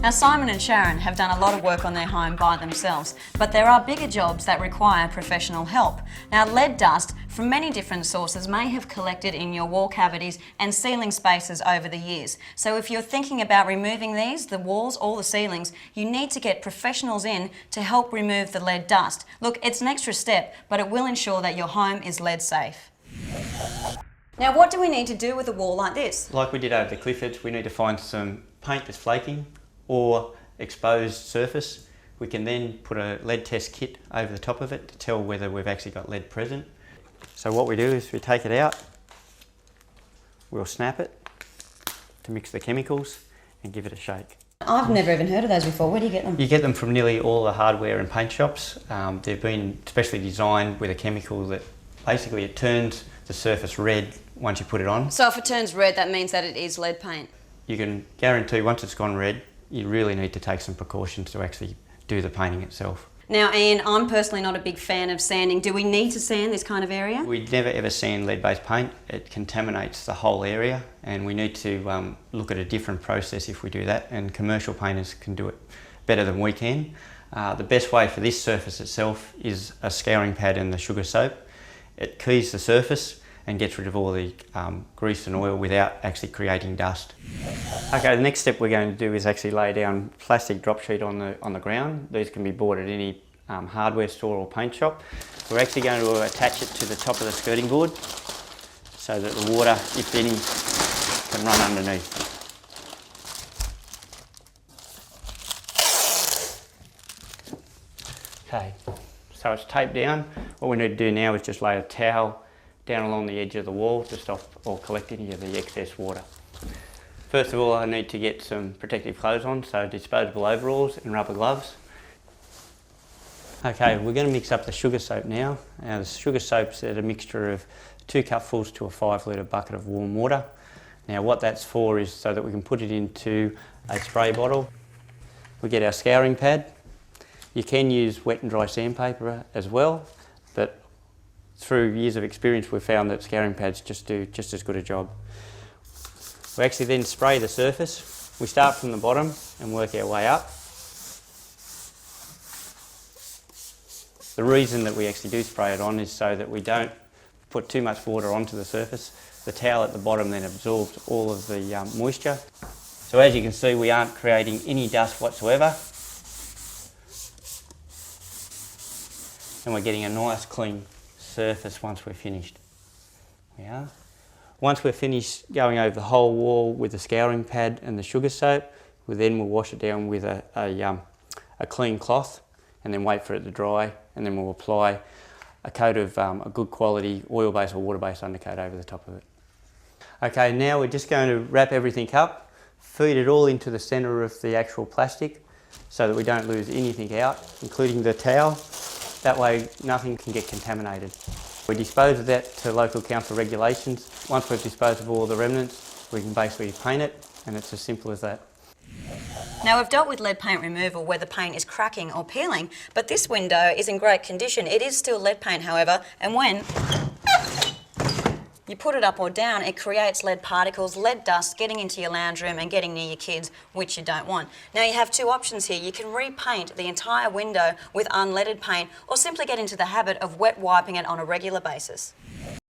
Now, Simon and Sharon have done a lot of work on their home by themselves, but there are bigger jobs that require professional help. Now, lead dust from many different sources may have collected in your wall cavities and ceiling spaces over the years. So if you're thinking about removing these, the walls or the ceilings, you need to get professionals in to help remove the lead dust. Look, it's an extra step, but it will ensure that your home is lead safe. Now, what do we need to do with a wall like this? Like we did over the cliff edge, we need to find some paint that's flaking or exposed surface. We can then put a lead test kit over the top of it to tell whether we've actually got lead present. So what we do is we take it out, we'll snap it to mix the chemicals and give it a shake. I've never even heard of those before. Where do you get them? You get them from nearly all the hardware and paint shops. They've been specially designed with a chemical that basically it turns the surface red once you put it on. So if it turns red, that means that it is lead paint? You can guarantee once it's gone red, you really need to take some precautions to actually do the painting itself. Now, Ian, I'm personally not a big fan of sanding. Do we need to sand this kind of area? We never ever sand lead-based paint. It contaminates the whole area, and we need to look at a different process if we do that, and commercial painters can do it better than we can. The best way for this surface itself is a scouring pad and the sugar soap. It keys the surface and gets rid of all the grease and oil without actually creating dust. Okay, the next step we're going to do is actually lay down plastic drop sheet on the ground. These can be bought at any hardware store or paint shop. We're actually going to attach it to the top of the skirting board so that the water, if any, can run underneath. Okay, so it's taped down. What we need to do now is just lay a towel down along the edge of the wall to stop or collect any of the excess water. First of all, I need to get some protective clothes on, so disposable overalls and rubber gloves. Okay, we're going to mix up the sugar soap now. Now the sugar soap's at a mixture of 2 cupfuls to a 5 litre bucket of warm water. Now what that's for is so that we can put it into a spray bottle. We get our scouring pad. You can use wet and dry sandpaper as well, but through years of experience we've found that scouring pads just do just as good a job. We actually then spray the surface. We start from the bottom and work our way up. The reason that we actually do spray it on is so that we don't put too much water onto the surface. The towel at the bottom then absorbs all of the moisture. So as you can see, we aren't creating any dust whatsoever. And we're getting a nice clean surface once we're finished. We are. Once we're finished going over the whole wall with the scouring pad and the sugar soap, we'll wash it down with a clean cloth and then wait for it to dry, and then we'll apply a coat of a good quality oil-based or water-based undercoat over the top of it. Okay, now we're just going to wrap everything up, feed it all into the centre of the actual plastic so that we don't lose anything out, including the towel. That way nothing can get contaminated. We dispose of that to local council regulations. Once we've disposed of all the remnants, we can basically paint it, and it's as simple as that. Now, we've dealt with lead paint removal where the paint is cracking or peeling, but this window is in great condition. It is still lead paint, however, and when you put it up or down, it creates lead particles, lead dust getting into your lounge room and getting near your kids, which you don't want. Now, you have 2 options here. You can repaint the entire window with unleaded paint, or simply get into the habit of wet wiping it on a regular basis.